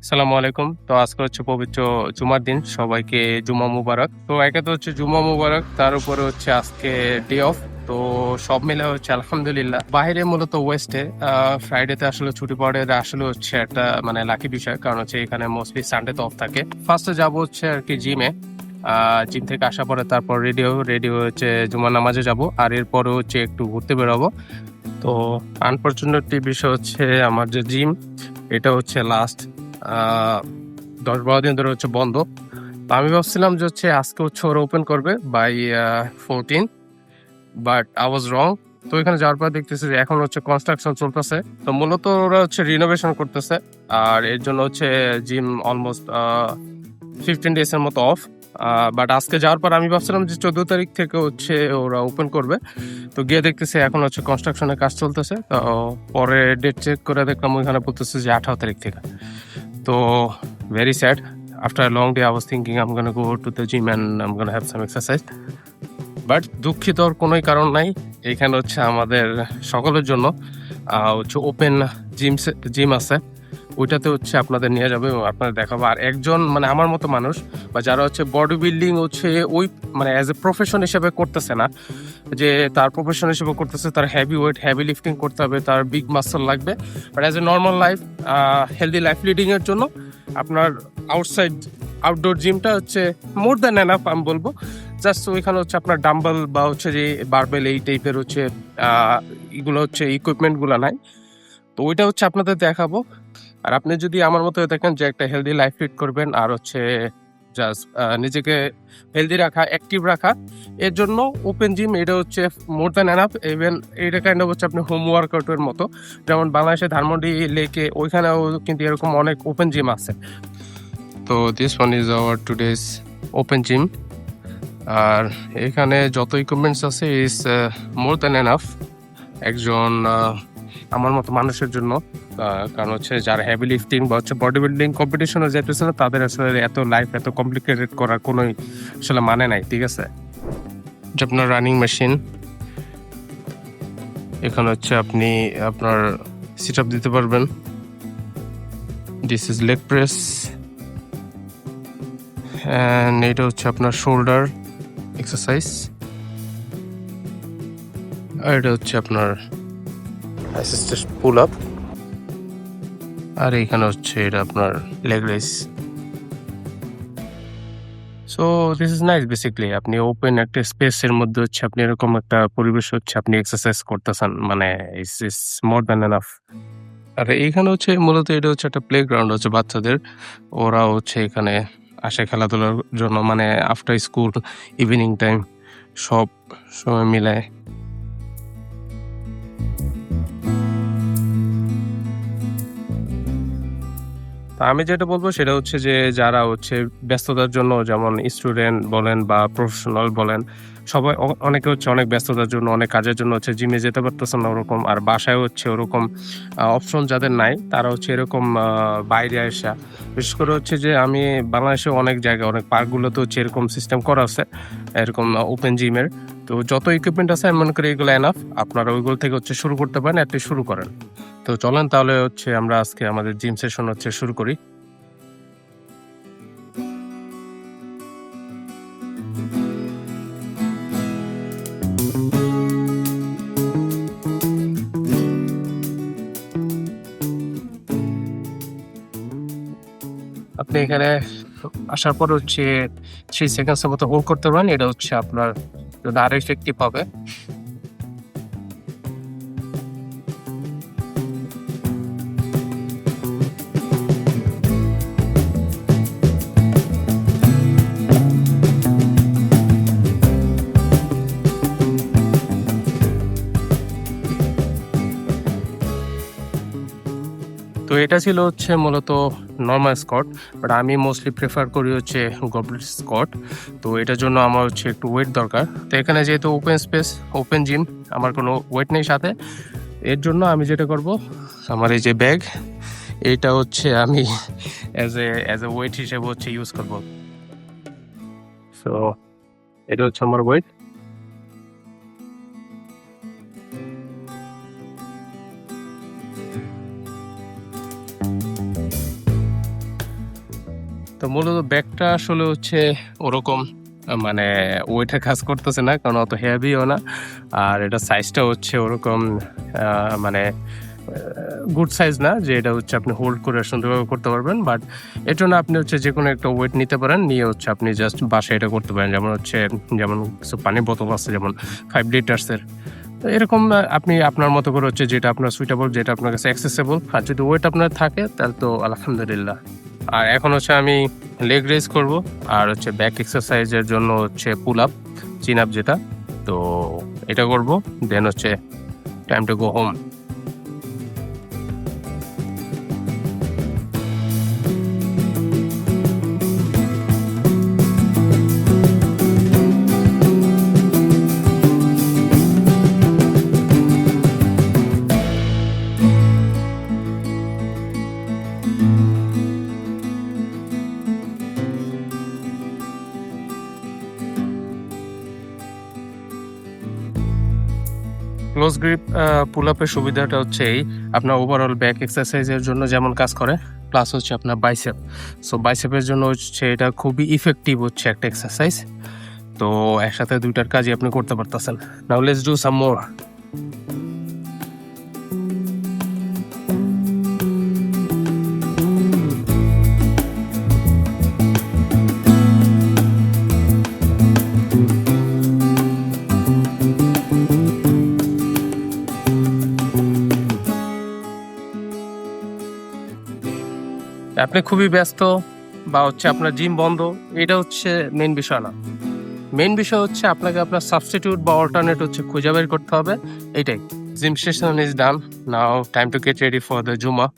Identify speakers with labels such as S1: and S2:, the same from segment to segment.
S1: আসসালামু আলাইকুম। তো আজকে হচ্ছে পবিত্র জুমার দিন। সবাইকে জুমা মুবারক। তো একে তো হচ্ছে জুমা মুবারক, তার উপরে হচ্ছে আজকে ডে অফ। তো সব মিলে হচ্ছে আলহামদুলিল্লাহ। বাহিরে মূলত ওয়েস্টে ফ্রাইডেতে আসলে ছুটি পড়ে, এটা আসলে হচ্ছে একটা মানে লাকি বিষয়। কারণ হচ্ছে এখানে মোস্টলি সানডেতে অফ থাকে। ফার্স্টে যাব হচ্ছে আরকি জিমে। জিম থেকে আসার পরে তারপর রেডি হচ্ছে জুমার নামাজে যাব। আর এরপরে হচ্ছে একটু ঘুরতে বেরোবো। তো আনফরচুনেটলি বিষয় হচ্ছে আমার যে জিম, এটা হচ্ছে লাস্ট 10-12 দিন ধরে হচ্ছে বন্ধ। তো আমি ভাবছিলাম যে হচ্ছে আজকে হচ্ছে ওরা ওপেন করবে বাই 14, বাট আই ওয়াজ রং। তো এখানে যাওয়ার পর দেখতেছি যে এখন হচ্ছে কনস্ট্রাকশন চলতেছে। তো মূলত ওরা হচ্ছে রিনোভেশন করতেছে। আর এর জন্য হচ্ছে জিম অলমোস্ট 15 ডেজ এর মতো অফ। বাট আজকে যাওয়ার পর আমি ভাবছিলাম যে 14 তারিখ থেকে হচ্ছে ওরা ওপেন করবে। তো গিয়ে দেখতেছি এখন হচ্ছে কনস্ট্রাকশনের কাজ চলতেছে। তো পরে ডেট চেক করে দেখলাম ওইখানে বলতেছে যে 18 তারিখ থেকে। তো very sad. After a long day, I was thinking I'm gonna go to the gym and I'm gonna have some exercise. But দুঃখিত আর কোনোই কারণ নাই। এখানে হচ্ছে আমাদের সকলের জন্য হচ্ছে ওপেন জিম আছে। ওইটাতে হচ্ছে আপনাদের নিয়ে যাবে এবং আপনাদের দেখাবো। আর একজন মানে আমার মতো মানুষ বা যারা হচ্ছে বডি বিল্ডিং হচ্ছে ওই মানে অ্যাজ এ প্রফেশন হিসেবে করতেছে না, যে তার প্রফেশন হিসেবে করতেছে, তার হেভি ওয়েট হেভি লিফটিং করতে হবে, তার বিগ মাসল লাগবে। But as a normal life healthy life লিডিংয়ের জন্য আপনার আউটডোর জিমটা হচ্ছে মোর দ্যান এনাফ আমি বলবো। জাস্ট ওইখানে হচ্ছে আপনার ডাম্বল বা হচ্ছে যে বারবেল এই টাইপের হচ্ছে এগুলো হচ্ছে ইকুইপমেন্টগুলো নাই। তো ওইটা হচ্ছে আপনাদের দেখাবো। আর আপনি যদি আমার মতো দেখেন যে একটা হেলদি লাইফ লিড করবেন আর হচ্ছে জাস্ট নিজেকে হেলদি রাখা, অ্যাক্টিভ রাখা, এর জন্য ওপেন জিম এটা হচ্ছে মোর দ্যান এনাফ। ইভেন এটা কাইন্ড অফ হচ্ছে আপনি হোম ওয়ার্কআউটের মতো। যেমন বাংলাদেশে ধানমন্ডি লেকে ওইখানেও কিন্তু এরকম অনেক ওপেন জিম আছে। তো this one is our today's open gym. আর এখানে যত ইকুইপমেন্টস আছে ইজ মোর দ্যান এনাফ একজন আমার মতো মানুষের জন্য। কারণ হচ্ছে যারা হেভি লিফটিং বা হচ্ছে বডি বিল্ডিং কম্পিটিশনে যেতেছে না, তাদের আসলে এত লাইফ এত কমপ্লিকেটেড করার কোনো আসলে মানে নাই। ঠিক আছে, যে আপনার রানিং মেশিন, এখানে হচ্ছে আপনি আপনার সিট আপ দিতে পারবেন। This is leg press and এটা হচ্ছে আপনার শোল্ডার এক্সারসাইজ। আর এটা হচ্ছে আপনার অ্যাসিস্টেড পুল আপ। আর এখানে হচ্ছে এটা আপনার leg race. So this is nice. Basically আপনি ওপেন একটা স্পেসের মধ্যে হচ্ছে আপনি এরকম একটা পরিবেশ হচ্ছে আপনি এক্সারসাইজ করতেছেন, মানে ইটস মোর দ্যান এনাফ। আর এইখানে হচ্ছে মূলত এটা হচ্ছে একটা প্লে গ্রাউন্ড হচ্ছে বাচ্চাদের। ওরা হচ্ছে এখানে আসে খেলাধুলার জন্য, মানে আফটার স্কুল, ইভিনিং টাইম সব সময় মিলায়। তো আমি যেটা বলবো সেটা হচ্ছে যে যারা হচ্ছে ব্যস্ততার জন্য, যেমন স্টুডেন্ট বলেন বা প্রফেশনাল বলেন, সবাই অনেকে হচ্ছে অনেক ব্যস্ততার জন্য, অনেক কাজের জন্য হচ্ছে জিমে যেতে পারতেছে না ওরকম। আর বাসায় হচ্ছে ওরকম অপশন যাদের নাই, তারা হচ্ছে এরকম বাইরে আসা, বিশেষ করে হচ্ছে যে আমি বাংলাদেশে অনেক জায়গায় অনেক পার্কগুলোতে হচ্ছে এরকম সিস্টেম করা আছে, এরকম ওপেন জিমের। তো যত ইকুইপমেন্ট আছে আমি মনে করি এগুলো এনাফ। আপনারা ওইগুলো থেকে হচ্ছে শুরু করতে পারেন, অ্যাটলিস্ট শুরু করেন। তো চলেন তাহলে হচ্ছে আমরা আজকে আমাদের জিম সেশন হচ্ছে শুরু করি। আপনি এখানে আসার পর হচ্ছে 3 সেকেন্ডস এর মতো হোল্ড করতে পারেন। এটা হচ্ছে আপনার জন্য আরো ইফেক্টিভ হবে। তো এটা ছিল হচ্ছে মূলত নরমাল স্কোয়াট, বাট আমি মোস্টলি প্রেফার করি হচ্ছে গবলেট স্কোয়াট। তো এটার জন্য আমার হচ্ছে একটু ওয়েট দরকার। তো এখানে যেহেতু ওপেন স্পেস, ওপেন জিম, আমার কোনো ওয়েট নেই সাথে। এর জন্য আমি যেটা করব, আমার এই যে ব্যাগ, এইটা হচ্ছে আমি অ্যাজ এ ওয়েট হিসেবে হচ্ছে ইউজ করব। সো এটা হচ্ছে আমার ওয়েট। মূলত ব্যাগটা আসলে হচ্ছে ওরকম মানে ওয়েটের কাজ করতেছে না, কারণ অত হেভিও না। আর এটা সাইজটা হচ্ছে ওরকম মানে গুড সাইজ না যে এটা হচ্ছে আপনি হোল্ড করে সুন্দরভাবে করতে পারবেন। বাট এর জন্য আপনি হচ্ছে যেকোনো একটা ওয়েট নিতে পারেন, নিয়ে হচ্ছে আপনি জাস্ট বাসায় এটা করতে পারেন। যেমন কিছু পানির বোতল আছে, যেমন 5 লিটার্সের। তো এরকম আপনি আপনার মতো করে হচ্ছে যেটা আপনার সুইটেবল, যেটা আপনার কাছে অ্যাক্সেসিবল। আর যদি ওয়েট আপনার থাকে তাহলে তো আলহামদুলিল্লাহ। আর এখন হচ্ছে আমি লেগ রেজ করব, আর হচ্ছে ব্যাক এক্সারসাইজের জন্য হচ্ছে পুল আপ, চিন আপ যেটা। তো এটা করব, দেন হচ্ছে time to go home. Close grip pull আপের সুবিধাটা হচ্ছে এই, আপনার ওভারঅল ব্যাক এক্সারসাইজের জন্য যেমন কাজ করে, প্লাস হচ্ছে আপনার বাইসেপ। সো বাইসেপের জন্য হচ্ছে এটা খুবই ইফেক্টিভ হচ্ছে একটা এক্সারসাইজ। তো একসাথে দুইটার কাজই আপনি করতে পারতেছেন। নাও লেটস ডু সাম মোর। আপনি খুবই ব্যস্ত বা হচ্ছে আপনার জিম বন্ধ, এটা হচ্ছে মেইন বিষয় না। মেইন বিষয় হচ্ছে আপনাকে আপনার সাবস্টিটিউট বা অল্টারনেট হচ্ছে খুঁজে বের করতে হবে, এটাই। Gym session is done, now time to get ready for the জুমা।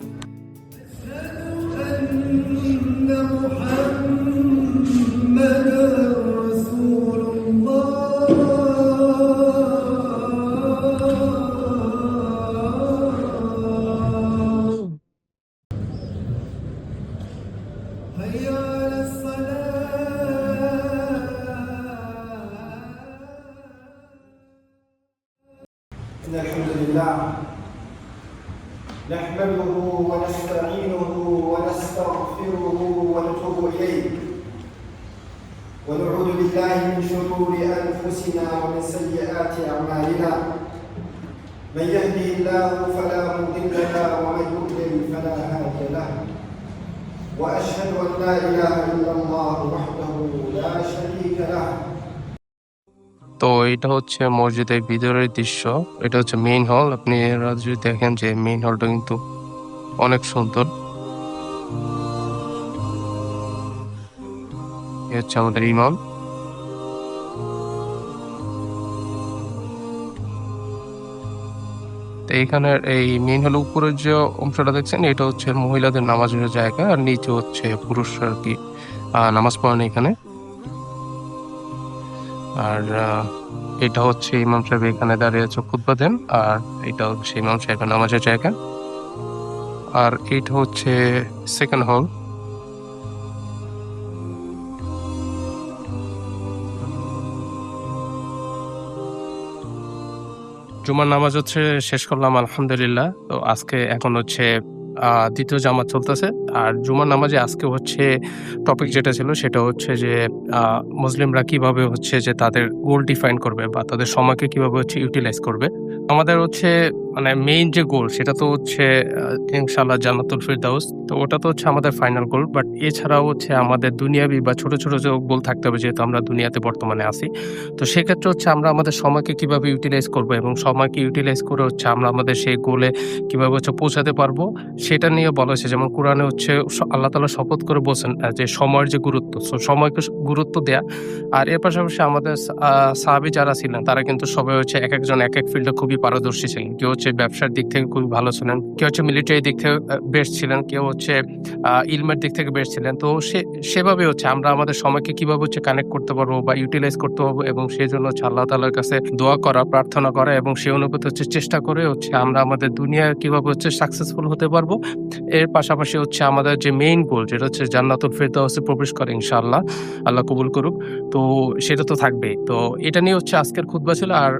S2: إن الحمد لله نحمده ونستعينه ونستغفره ونتوب إليه ونعوذ بالله من شرور أنفسنا ومن سيئات أعمالنا. من يهده الله فلا مضل له ومن يضلل فلا هادي له. وأشهد أن لا إله إلا الله وحده لا شريك له.
S1: তো এটা হচ্ছে মসজিদের ভিতরের দৃশ্য, এটা হচ্ছে মেইন হল। আপনি যদি দেখেন যে মেইন হলটা কিন্তু অনেক সুন্দর। এ হচ্ছে আমাদের ইমাম। তো এইখানের এই মেইন হলের উপরের যে অংশটা দেখছেন, এটা হচ্ছে মহিলাদের নামাজের জায়গা, আর নিচে হচ্ছে পুরুষরা আর কি নামাজ পড়েন এখানে। আর এটা হচ্ছে ইমাম সাহেব এখানে দাঁড়িয়ে খুতবা দেন, আর এটা হচ্ছে ইমাম সাহেবের নামাজের জায়গা। আর এটা হচ্ছে সেকেন্ড হল। জুমার নামাজ হচ্ছে শেষ করলাম আলহামদুলিল্লাহ। তো আজকে এখন হচ্ছে দ্বিতীয় জামাত চলতেছে। আর জুমার নামাজে আজকে হচ্ছে টপিক যেটা ছিল সেটা হচ্ছে যে মুসলিমরা কিভাবে হচ্ছে যে তাদের গোল ডিফাইন করবে বা তাদের সময়কে কিভাবে হচ্ছে ইউটিলাইজ করবে। আমাদের হচ্ছে মানে মেইন যে গোল সেটা তো হচ্ছে ইনশাআল্লাহ জান্নাতুল ফিরদাউস। তো ওটা তো হচ্ছে আমাদের ফাইনাল গোল। বাট এছাড়াও হচ্ছে আমাদের দুনিয়াবি বা ছোট ছোট যে গোল থাকতে হবে, যেহেতু আমরা দুনিয়াতে বর্তমানে আছি। তো সেক্ষেত্রে হচ্ছে আমরা আমাদের সময়কে কিভাবে ইউটিলাইজ করবো এবং সময়কে ইউটিলাইজ করে হচ্ছে আমরা আমাদের সেই গোলে কিভাবে হচ্ছে পৌঁছাতে পারবো, সেটা নিয়ে বলা হয়েছে। যেমন কোরআনে হচ্ছে আল্লাহ তাআলা শপথ করে বলছেন যে সময়ের যে গুরুত্ব, সময়কে গুরুত্ব দেয়া। আর এর পাশাপাশি আমাদের সাহাবী যারা ছিলেন তারা কিন্তু সবাই হচ্ছে একজন এক এক ফিল্ডে খুবই পারদর্শী ছিলেন। কেউ হচ্ছে ব্যবসার দিক থেকে খুবই ভালো ছিলেন, কেউ হচ্ছে মিলিটারি দিক থেকে বেস্ট ছিলেন, কেউ হচ্ছে ইলমের দিক থেকে বেস্ট ছিলেন। তো সেভাবে হচ্ছে আমরা আমাদের সময়কে কিভাবে হচ্ছে কানেক্ট করতে পারবো বা ইউটিলাইজ করতে পারবো, এবং সেই জন্য হচ্ছে আল্লাহ তাআলার কাছে দোয়া করা, প্রার্থনা করা, এবং সেই অনুপাতে হচ্ছে চেষ্টা করে হচ্ছে আমরা আমাদের দুনিয়ায় কিভাবে হচ্ছে সাকসেসফুল হতে পারবো। এর পাশাপাশি হচ্ছে আমাদের যে মেইন গোল, যেটা হচ্ছে জান্নাতুল ফিরদাউসে প্রবেশ করে ইনশাআল্লাহ, আল্লাহ কবুল করুক। তো সেটা তো থাকবেই। তো এটা নিয়ে হচ্ছে আজকের খুতবা ছিল। আর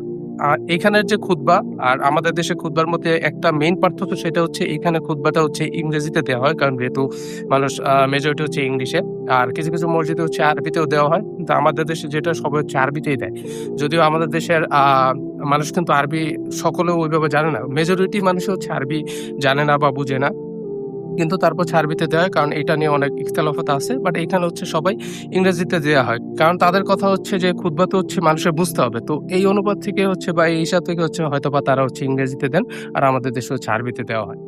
S1: এখানের যে খুতবা আর আমাদের দেশে খুতবার মধ্যে একটা মেইন পার্থক্য, সেটা হচ্ছে এখানে খুতবাটা হচ্ছে ইংরেজিতে দেওয়া হয়, কারণ যেহেতু মানুষ মেজরিটি হচ্ছে ইংলিশে। আর কিছু কিছু মসজিদে হচ্ছে আরবিতেও দেওয়া হয়, কিন্তু আমাদের দেশে যেটা সবাই হচ্ছে আরবিতেই দেয়। যদিও আমাদের দেশের মানুষ কিন্তু আরবি সকলেও ওইভাবে জানে না, মেজরিটি মানুষ হচ্ছে আরবি জানে না বা বুঝে না, কিন্তু তারপর আরবিতে দেওয়া হয়, কারণ এটা নিয়ে অনেক ইখতিলাফাত আছে। বাট এখানে হচ্ছে সবাই ইংরেজিতে দেওয়া হয়, কারণ তাদের কথা হচ্ছে যে খুতবা তো হচ্ছে মানুষের বুঝতে হবে। তো এই অনুপাত থেকে হচ্ছে বা এই হিসাব থেকে হচ্ছে হয়তোবা তারা হচ্ছে ইংরেজিতে দেন, আর আমাদের দেশে হচ্ছে আরবিতে দেওয়া হয়।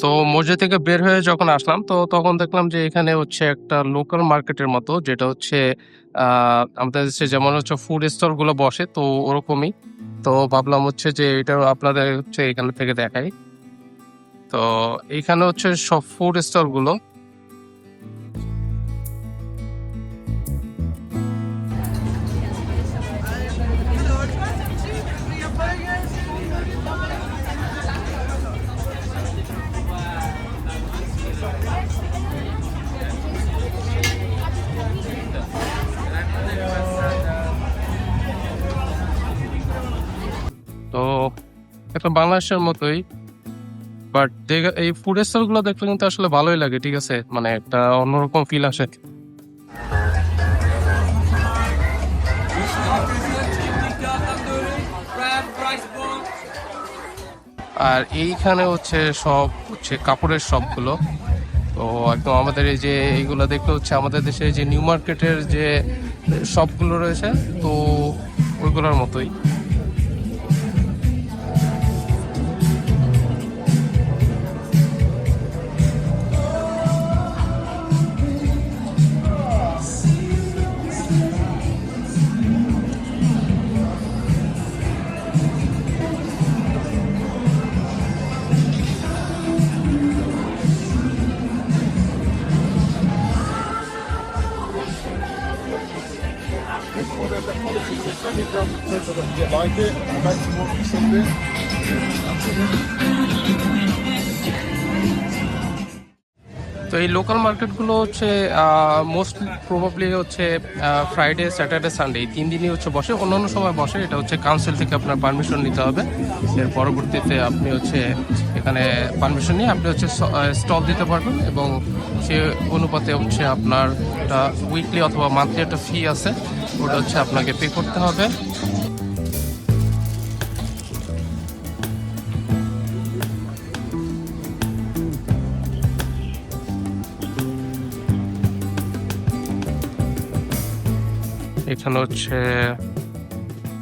S1: তো মসজিদ থেকে বের হয়ে যখন আসলাম, তো তখন দেখলাম যে এখানে হচ্ছে একটা লোকাল মার্কেটের মতো, যেটা হচ্ছে আমাদের দেশে যেমন হচ্ছে ফুড স্টল গুলো বসে, তো ওরকমই। তো ভাবলাম হচ্ছে যে এটা আপনাদের হচ্ছে এখান থেকে দেখাই। তো এইখানে হচ্ছে সব ফুড স্টল গুলো। তো একটা বাংলাদেশের মতোই, বাট এই ফুড স্টল গুলো দেখলে কিন্তু আসলে ভালোই লাগে, ঠিক আছে, মানে একটা অন্যরকম ফিল আসে। আর এইখানে হচ্ছে সব হচ্ছে কাপড়ের শপ গুলো। তো একদম আমাদের এই যে এইগুলো দেখলে হচ্ছে আমাদের দেশে যে নিউ মার্কেটের যে শপ গুলো রয়েছে, তো ওইগুলোর মতোই।
S3: Like it, maximum something.
S1: তো এই লোকাল মার্কেটগুলো হচ্ছে মোস্টলি প্রবাবলি হচ্ছে ফ্রাইডে, স্যাটারডে, সানডে এই 3 দিনই হচ্ছে বসে। অন্যান্য সময় বসে, এটা হচ্ছে কাউন্সিল থেকে আপনার পারমিশন নিতে হবে। এর পরবর্তীতে আপনি হচ্ছে এখানে পারমিশন নিয়ে আপনি হচ্ছে স্টল দিতে পারবেন, এবং সে অনুপাতে হচ্ছে আপনার একটা উইকলি অথবা মান্থলি একটা ফি আছে, ওটা হচ্ছে আপনাকে পে করতে হবে। এখানে হচ্ছে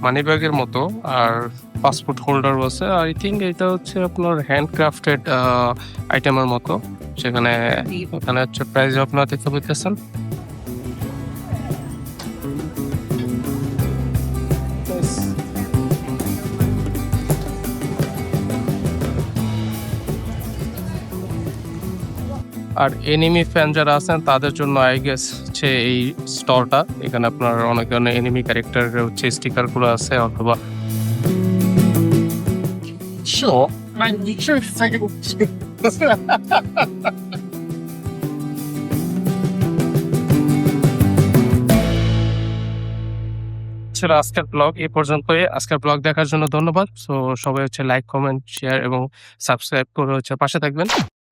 S1: মানি ব্যাগের মতো, আর পাসপোর্ট হোল্ডারও আছে। আই থিঙ্ক এটা হচ্ছে আপনার হ্যান্ডক্রাফটেড আইটেমের মতো। সেখানে এখানে হচ্ছে প্রাইস আপনারা দেখতে পেতেছেন। আর এনিমি ফ্যান যারা আছেন তাদের জন্য আই গেস হচ্ছে এই স্টলটা। এখানে আপনার অনেক ধরনের এনিমি ক্যারেক্টারের হচ্ছে স্টিকার গুলো আছে, অথবা
S3: Sure. Man, you should take it.
S1: ছিল আজকের ব্লগ। এই পর্যন্তই। আজকের ব্লগ দেখার জন্য ধন্যবাদ। সো সবাই হচ্ছে লাইক, কমেন্ট, শেয়ার এবং সাবস্ক্রাইব করে হচ্ছে পাশে থাকবেন।